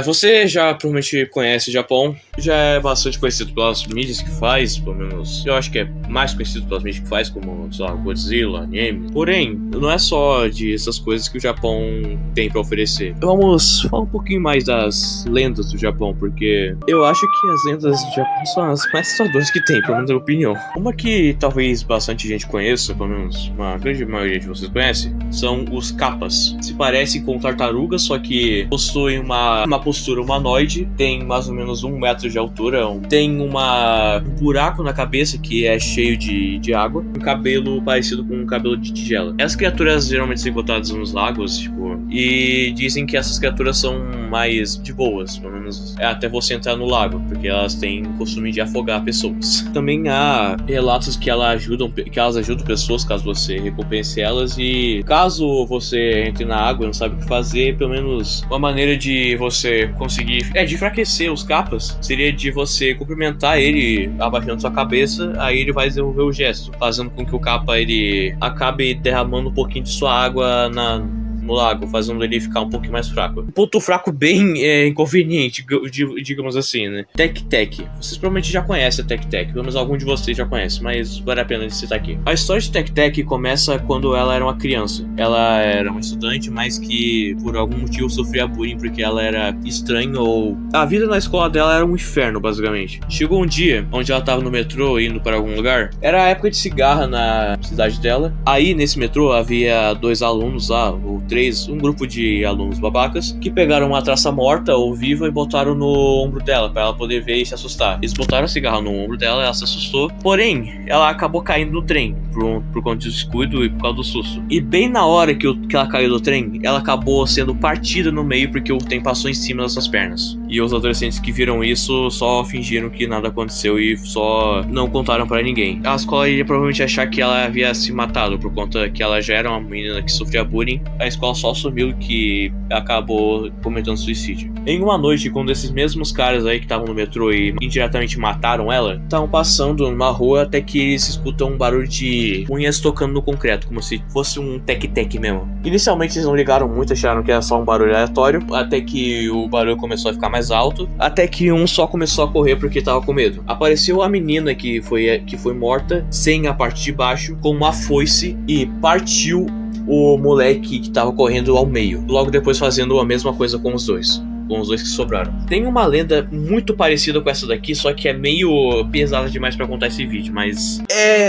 Você já provavelmente conhece o Japão, já é bastante conhecido pelas mídias que faz, pelo menos eu acho que é mais conhecido pelas mídias que faz, como, sei lá, Godzilla, anime. Porém, não é só de essas coisas que o Japão tem pra oferecer. Vamos falar um pouquinho mais das lendas do Japão, porque eu acho que as lendas do Japão são as mais assustadoras que tem, pelo menos na minha opinião. Uma que talvez bastante gente conheça, pelo menos uma grande maioria de vocês conhece, são os kappas. Se parecem com tartarugas, só que possuem uma postura humanoide, tem mais ou menos 1 metro de altura, tem um buraco na cabeça que é cheio de água, um cabelo parecido com um cabelo de tigela. Essas criaturas geralmente são encontradas nos lagos, e dizem que essas criaturas são mais de boas, pelo menos até você entrar no lago, porque elas têm o costume de afogar pessoas. Também há relatos que elas ajudam pessoas caso você recompense elas, e caso você entre na água e não sabe o que fazer, pelo menos uma maneira de você conseguir de enfraquecer os capas seria de você cumprimentar ele abaixando sua cabeça, aí ele vai desenvolver o gesto, fazendo com que o capa ele acabe derramando um pouquinho de sua água no lago, fazendo ele ficar um pouquinho mais fraco. Um ponto fraco bem inconveniente, digamos assim, né? Tec-Tec. Vocês provavelmente já conhecem a Tec-Tec, pelo menos algum de vocês já conhece, mas vale a pena citar aqui. A história de Tec-Tec começa quando ela era uma criança. Ela era uma estudante, mas que por algum motivo sofria bullying porque ela era estranha, ou a vida na escola dela era um inferno, basicamente. Chegou um dia onde ela tava no metrô indo para algum lugar. Era a época de cigarra na cidade dela. Aí nesse metrô havia 2 alunos lá, ou 3, um grupo de alunos babacas que pegaram uma traça morta ou viva e botaram no ombro dela pra ela poder ver e se assustar. Eles botaram a cigarra no ombro dela, ela se assustou, porém ela acabou caindo do trem por conta do descuido e por causa do susto. E bem na hora que ela caiu do trem, ela acabou sendo partida no meio porque o trem passou em cima das suas pernas. E os adolescentes que viram isso só fingiram que nada aconteceu e só não contaram pra ninguém. A escola iria provavelmente achar que ela havia se matado por conta que ela já era uma menina que sofria bullying. A escola só assumiu que acabou cometendo suicídio. Em uma noite, quando esses mesmos caras aí que estavam no metrô e indiretamente mataram ela, estavam passando numa rua até que eles escutam um barulho de unhas tocando no concreto, como se fosse um tec-tec mesmo. Inicialmente eles não ligaram muito, acharam que era só um barulho aleatório, até que o barulho começou a ficar mais alto, até que um só começou a correr porque tava com medo. Apareceu a menina que foi morta, sem a parte de baixo, com uma foice e partiu o moleque que tava correndo ao meio, logo depois fazendo a mesma coisa com os dois que sobraram. Tem uma lenda muito parecida com essa daqui, só que é meio pesada demais pra contar esse vídeo, mas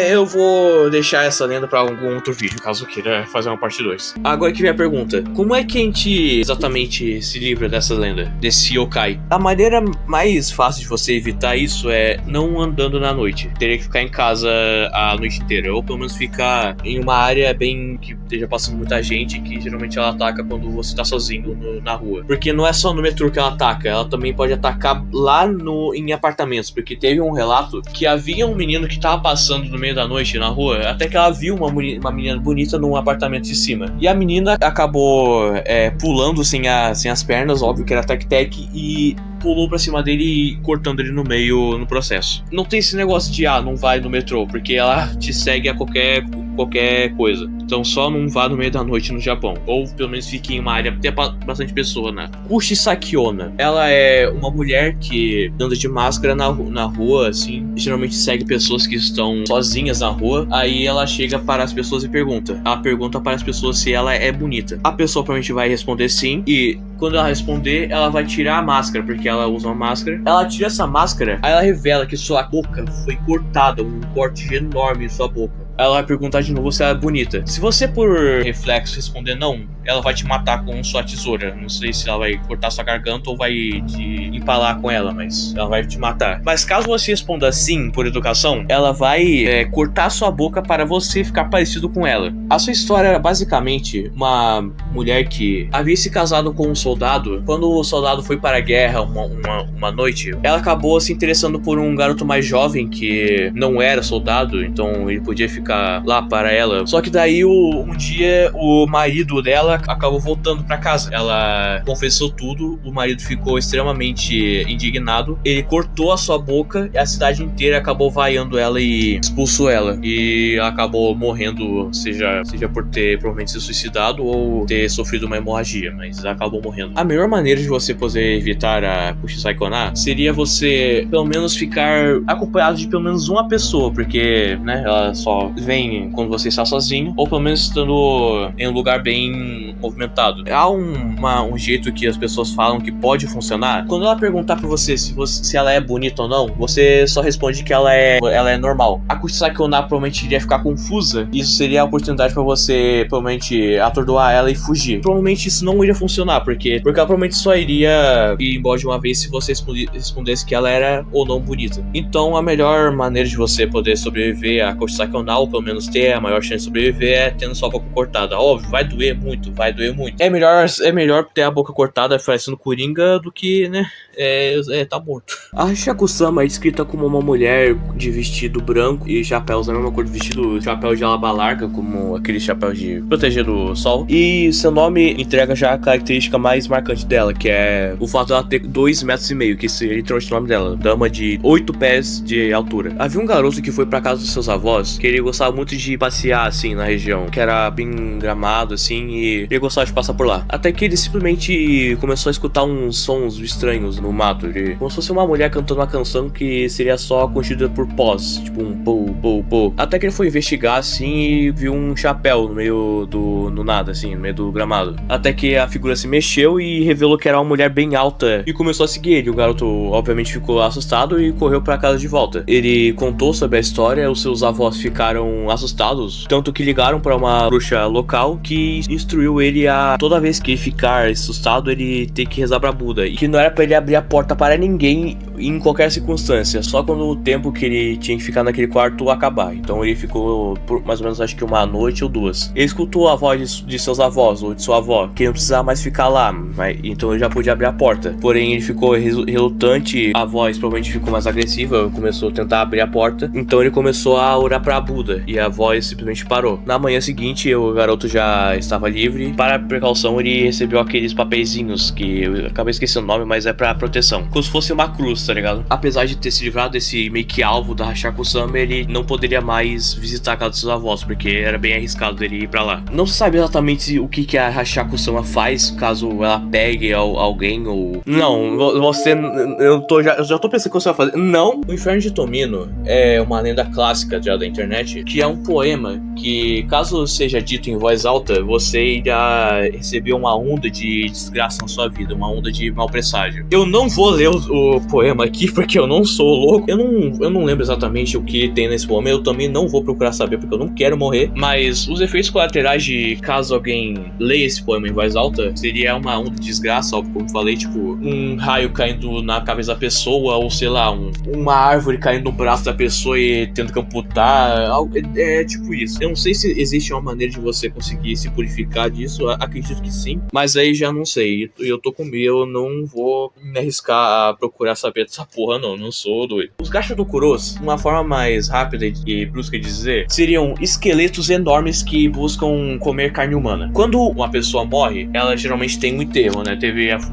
eu vou deixar essa lenda pra algum outro vídeo, caso queira fazer uma parte 2. Agora que vem a pergunta: como é que a gente exatamente se livra dessa lenda, desse yokai? A maneira mais fácil de você evitar isso é não andando na noite. Teria que ficar em casa a noite inteira, ou pelo menos ficar em uma área bem que esteja passando muita gente, que geralmente ela ataca quando você tá sozinho na rua. Porque não é só no metrô que ela ataca, ela também pode atacar lá em apartamentos, porque teve um relato que havia um menino que tava passando no meio da noite na rua, até que ela viu uma menina bonita num apartamento de cima, e a menina acabou pulando sem as pernas, óbvio que era tec-tec, e pulou pra cima dele e cortando ele no meio no processo. Não tem esse negócio de não vai no metrô, porque ela te segue a qualquer coisa. Então só não vá no meio da noite no Japão, ou pelo menos fique em uma área que tem bastante pessoa, né? Kushi Sakiona, ela é uma mulher que anda de máscara na rua, assim, geralmente segue pessoas que estão sozinhas na rua. Aí ela chega para as pessoas e pergunta para as pessoas se ela é bonita. A pessoa provavelmente vai responder sim, e quando ela responder, ela vai tirar a máscara, porque ela usa uma máscara. Ela tira essa máscara, aí ela revela que sua boca foi cortada, um corte enorme em sua boca. Ela vai perguntar de novo se ela é bonita. Se você por reflexo responder não, ela vai te matar com sua tesoura. Não sei se ela vai cortar sua garganta ou vai te empalar com ela, mas ela vai te matar. Mas caso você responda sim por educação, ela vai cortar sua boca para você ficar parecido com ela. A sua história era basicamente uma mulher que havia se casado com um soldado. Quando o soldado foi para a guerra uma noite, ela acabou se interessando por um garoto mais jovem que não era soldado, então ele podia ficar ficar lá para ela. Só que daí um dia o marido dela acabou voltando para casa. Ela confessou tudo, o marido ficou extremamente indignado. Ele cortou a sua boca e a cidade inteira acabou vaiando ela e expulsou ela. E ela acabou morrendo, seja por ter provavelmente se suicidado ou ter sofrido uma hemorragia, mas ela acabou morrendo. A melhor maneira de você poder evitar a Kushisai Kona seria você pelo menos ficar acompanhado de pelo menos uma pessoa, porque, né, ela só vem quando você está sozinho, ou pelo menos estando em um lugar bem movimentado. Há um jeito que as pessoas falam que pode funcionar. Quando ela perguntar pra você se ela é bonita ou não, você só responde que ela é normal. A Kushisai Kona provavelmente iria ficar confusa, e isso seria a oportunidade pra você provavelmente atordoar ela e fugir. Provavelmente isso não iria funcionar, porque ela provavelmente só iria ir embora de uma vez se você respondesse que ela era ou não bonita. Então a melhor maneira de você poder sobreviver a Kushisai Kona, ou pelo menos ter a maior chance de sobreviver, é tendo sua boca cortada. Óbvio, vai doer muito. É melhor ter a boca cortada parecendo Coringa do que, né, tá morto. A Hashaku-sama é descrita como uma mulher de vestido branco e chapéus da mesma cor do vestido, chapéu de aba larga, como aquele chapéu de proteger do sol. E seu nome entrega já a característica mais marcante dela, que é o fato dela ter 2,5 metros, que seria literalmente o nome dela, dama de 8 pés de altura. Havia um garoto que foi pra casa dos seus avós, que ele gostava muito de passear assim na região, que era bem gramado assim, e ele gostava de passar por lá. Até que ele simplesmente começou a escutar uns sons estranhos no mato, como se fosse uma mulher cantando uma canção que seria só contida por pós, tipo um pou. Até que ele foi investigar assim e viu um chapéu no meio do nada, assim, no meio do gramado. Até que a figura se mexeu e revelou que era uma mulher bem alta e começou a seguir ele. O garoto obviamente ficou assustado e correu pra casa de volta. Ele contou sobre a história, os seus avós ficaram assustados, tanto que ligaram para uma bruxa local que instruiu ele a, toda vez que ele ficar assustado, ele ter que rezar pra Buda, e que não era pra ele abrir a porta para ninguém em qualquer circunstância, só quando o tempo que ele tinha que ficar naquele quarto acabar. Então ele ficou por mais ou menos, acho que uma noite ou duas. Ele escutou a voz de seus avós ou de sua avó, que não precisava mais ficar lá, então ele já podia abrir a porta. Porém ele ficou relutante, a voz provavelmente ficou mais agressiva, começou a tentar abrir a porta, então ele começou a orar pra Buda e a voz simplesmente parou. Na manhã seguinte o garoto já estava livre. Para precaução ele recebeu aqueles papeizinhos que eu acabei esquecendo o nome, mas é pra proteção, como se fosse uma cruz, tá ligado? Apesar de ter se livrado desse meio que alvo da Hashaku-sama, ele não poderia mais visitar a casa dos seus avós, porque era bem arriscado ele ir pra lá. Não se sabe exatamente o que a Hashaku-sama faz caso ela pegue alguém ou... Não, você... Eu já tô pensando o que você vai fazer. Não! O Inferno de Tomino é uma lenda clássica já da internet, que é um poema que, caso seja dito em voz alta, você irá receber uma onda de desgraça na sua vida, uma onda de mau presságio. Eu não vou ler o poema aqui, porque eu não sou louco. Eu não lembro exatamente o que tem nesse poema. Eu também não vou procurar saber, porque eu não quero morrer. Mas os efeitos colaterais de caso alguém leia esse poema em voz alta, seria uma onda de desgraça, como eu falei, tipo, um raio caindo na cabeça da pessoa, ou sei lá, uma árvore caindo no braço da pessoa e tendo que amputar. É tipo isso. Eu não sei se existe uma maneira de você conseguir se purificar disso. Acredito que sim, mas aí já não sei. Eu tô com medo, eu não vou me arriscar a procurar saber dessa porra, não sou doido. Os Gashodokuros, uma forma mais rápida e brusca de dizer, seriam esqueletos enormes que buscam comer carne humana. Quando uma pessoa morre, ela geralmente tem um enterro, né?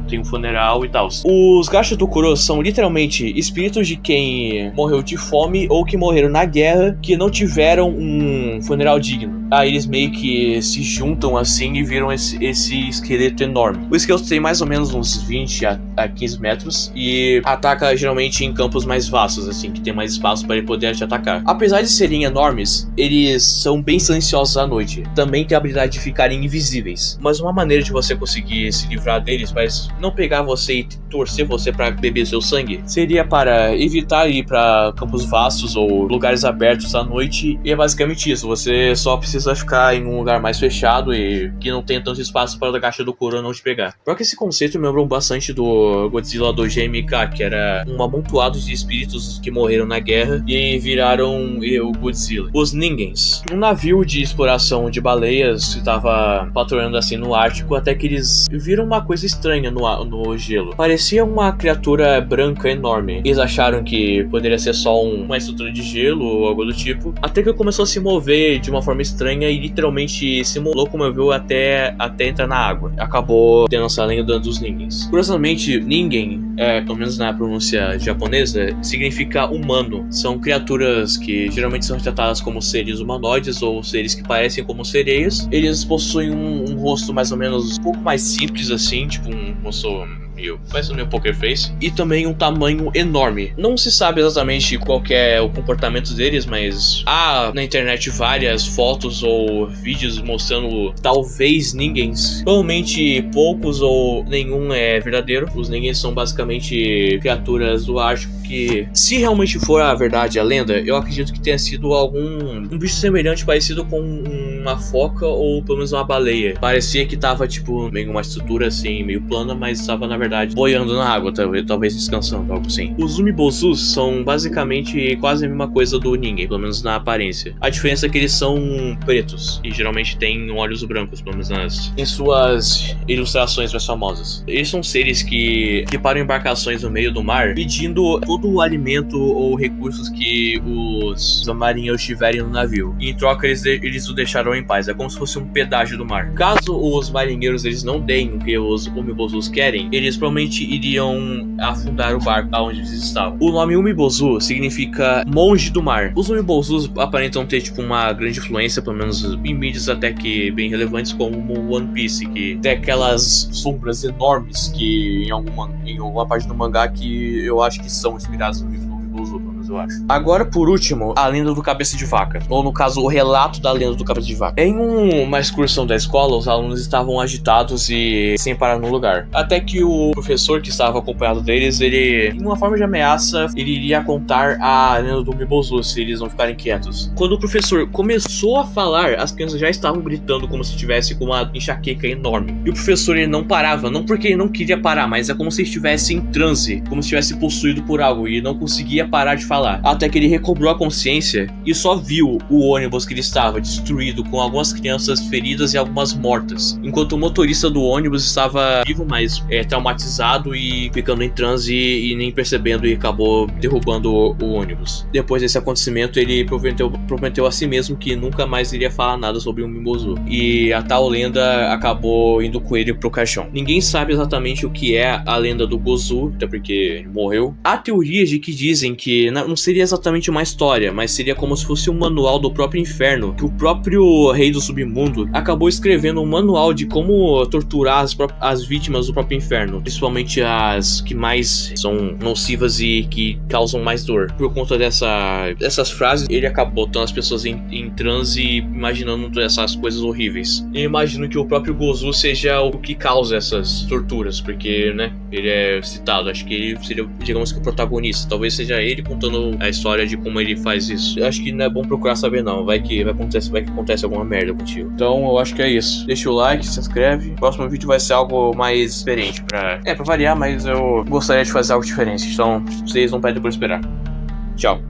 Tem um funeral e tal. Os Gashodokuros são literalmente espíritos de quem morreu de fome ou que morreram na guerra, que não tiveram um funeral digno. Aí eles meio que se juntam assim e viram esse esqueleto enorme. O esqueleto tem mais ou menos uns 20 a 15 metros e ataca geralmente em campos mais vastos, assim, que tem mais espaço para ele poder te atacar. Apesar de serem enormes, eles são bem silenciosos à noite. Também tem a habilidade de ficarem invisíveis. Mas uma maneira de você conseguir se livrar deles, mas não pegar você e torcer você para beber seu sangue, seria para evitar ir para campos vastos ou lugares abertos à noite. E é basicamente isso. Você só precisa precisa ficar em um lugar mais fechado e que não tenha tanto espaço para a caixa do Kuro não te pegar. Pior que esse conceito me lembrou bastante do Godzilla do GMK, que era um amontoado de espíritos que morreram na guerra e viraram o Godzilla. Os Ningens, um navio de exploração de baleias que estava patrulhando assim no Ártico, até que eles viram uma coisa estranha no gelo. Parecia uma criatura branca enorme. Eles acharam que poderia ser só uma estrutura de gelo ou algo do tipo, até que começou a se mover de uma forma estranha e literalmente se locomoveu até entrar na água. Acabou tendo essa lenda dos Ningens. Curiosamente, Ningen, pelo menos na pronúncia japonesa, significa humano. São criaturas que geralmente são retratadas como seres humanoides ou seres que parecem como sereias. Eles possuem um rosto mais ou menos um pouco mais simples assim, tipo um rosto parece meio poker face, e também um tamanho enorme. Não se sabe exatamente qual que é o comportamento deles, mas há na internet várias fotos ou vídeos mostrando talvez Ningens. Provavelmente poucos ou nenhum é verdadeiro. Os Ningens são basicamente criaturas do Ártico que, se realmente for a verdade, a lenda, eu acredito que tenha sido um bicho semelhante, parecido com uma foca ou pelo menos uma baleia. Parecia que tava tipo meio uma estrutura assim, meio plana, mas estava na verdade boiando na água, talvez descansando, algo assim. Os Umibozus são basicamente quase a mesma coisa do Ningen, pelo menos na aparência. A diferença é que eles são pretos e geralmente têm olhos brancos, pelo menos em suas ilustrações mais famosas. Eles são seres que param embarcações no meio do mar pedindo todo o alimento ou recursos que os marinheiros tiverem no navio. E em troca eles o deixarão em paz. É como se fosse um pedágio do mar. Caso os marinheiros eles não deem o que os Umibozus querem, eles provavelmente iriam afundar o barco aonde eles estavam. O nome Umibozu significa monge do mar. Os Umibozus aparentam ter tipo uma grande influência, pelo menos em mídias até que bem relevantes, como One Piece, que tem aquelas sombras enormes que em alguma parte do mangá que eu acho que são inspiradas no livro do Umibozu, eu acho. Agora, por último, a lenda do cabeça de vaca, ou no caso, o relato da lenda do cabeça de vaca. Em uma excursão da escola, os alunos estavam agitados e sem parar no lugar. Até que o professor que estava acompanhado deles, ele, em uma forma de ameaça, ele iria contar a lenda do Umibozu se eles não ficarem quietos. Quando o professor começou a falar, as crianças já estavam gritando como se tivesse com uma enxaqueca enorme. E o professor, ele não parava, não porque ele não queria parar, mas é como se estivesse em transe, como se estivesse possuído por algo e não conseguia parar de falar. Até que ele recobrou a consciência e só viu o ônibus que ele estava destruído, com algumas crianças feridas e algumas mortas, enquanto o motorista do ônibus estava vivo, mas traumatizado e ficando em transe e nem percebendo, e acabou derrubando o ônibus. Depois desse acontecimento, ele prometeu a si mesmo que nunca mais iria falar nada sobre o Umibozu, e a tal lenda acabou indo com ele pro caixão. Ninguém sabe exatamente o que é a lenda do Gozu, até porque ele morreu. Há teorias de que dizem que não seria exatamente uma história, mas seria como se fosse um manual do próprio inferno, que o próprio rei do submundo acabou escrevendo um manual de como torturar as vítimas do próprio inferno, principalmente as que mais são nocivas e que causam mais dor. Por conta dessas frases, ele acabou botando as pessoas em transe e imaginando essas coisas horríveis. Eu imagino que o próprio Gozu seja o que causa essas torturas, porque, né, ele é citado. Acho que ele seria, digamos que o protagonista. Talvez seja ele contando a história de como ele faz isso. Eu acho que não é bom procurar saber não, vai que acontece alguma merda contigo. Então eu acho que é isso. Deixa o like, se inscreve. O próximo vídeo vai ser algo mais diferente, pra variar, mas eu gostaria de fazer algo diferente. Então vocês não pedem por esperar. Tchau.